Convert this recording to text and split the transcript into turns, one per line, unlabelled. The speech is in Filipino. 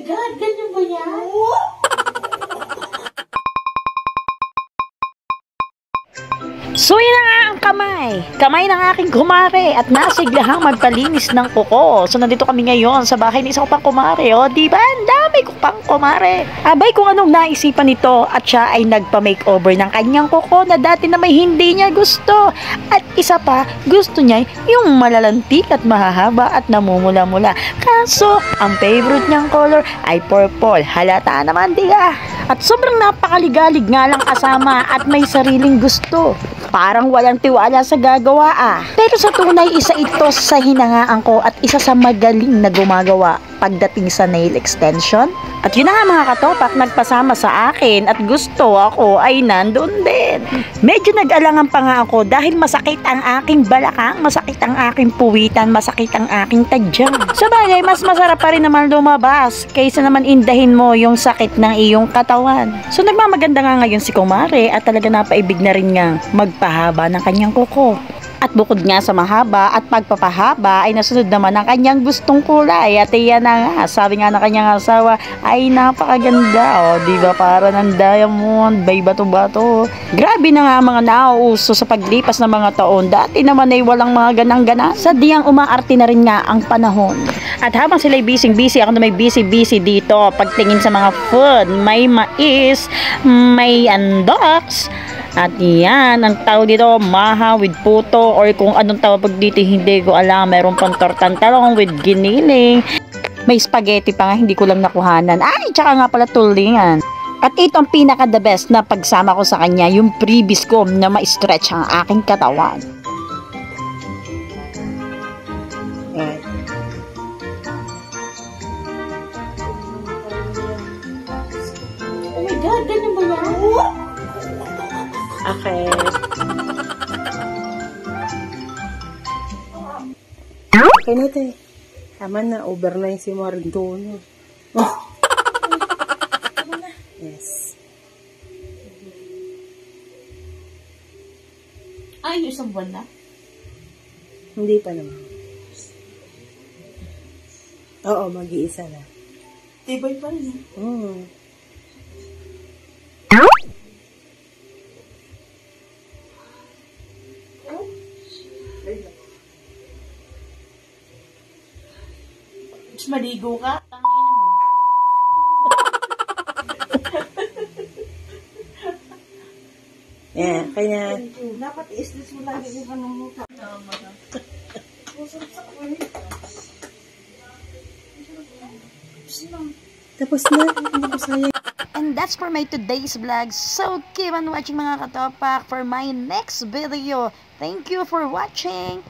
God, ganyan ba yan?
So yun na nga ang kamay. Kamay ng aking kumare at nasiglahang magpalinis ng kuko. So nandito kami ngayon sa bahay ni isa ko pang kumare. O diba? Ang dami ko pang kumare. Abay kung anong naisipan nito at siya ay nagpa-makeover ng kanyang kuko na dati na may hindi niya gusto. At isa pa, gusto niya yung malalantik at mahahaba at namumula-mula. Kaso, ang favorite niyang color ay purple. Halata naman, diga. At sobrang napakaligalig nga lang kasama at may sariling gusto. Parang walang tiwala sa gagawa Pero sa tunay, isa ito sa hinangaan ko at isa sa magaling na gumagawa pagdating sa nail extension. At yun na nga mga katopak, nagpasama sa akin at gusto ako ay nandun din. Medyo nag-alangan pa nga ako dahil masakit ang aking balakang, masakit ang aking puwitan, masakit ang aking tadyang. Sa bagay, mas masarap pa rin naman lumabas kaysa naman indahin mo yung sakit ng iyong katawan. So nagmamaganda nga ngayon si Kumare at talaga napaibig na rin nga magpahaba ng kanyang kuko. At bukod nga sa mahaba at pagpapahaba ay nasunod naman ang kanyang gustong kulay. At iyan na nga, sabi nga ng kanyang asawa ay napakaganda. O diba, para ng diamond, bay bato-bato. Grabe na nga mga nauuso sa paglipas ng mga taon. Dati naman ay walang mga ganang-gana. Sadyang umaarte na rin nga ang panahon. At habang sila'y busy-busy, ako na may busy-busy dito. Pagtingin sa mga food, may mais, may andoks. At yan, ang tawag dito, maha with puto or kung anong tawag dito, hindi ko alam. Meron pang tortang talong with giniling. May spaghetti pa nga, hindi ko lang nakuhanan. Ay, tsaka nga pala tulingan. At ito ang pinaka the best na pagsama ko sa kanya, yung previous ko na ma-stretch ang aking katawan.
Oh my God, ganyan ba yan?
Okay.
Okay na ito eh. Tama na, over na yung si Marindono. Yes.
Ay, isang buwan na.
Hindi pa naman. Oo, mag-iisa na.
Tibay pa rin. Maligo ka? Tangina mo.
Yeah, kaya...
Dapat i-stress mo lagi yung kanong mukha.
Tapos na, hindi ko sayang.
And that's for my today's vlog. So keep on watching mga katopak for my next video. Thank you for watching.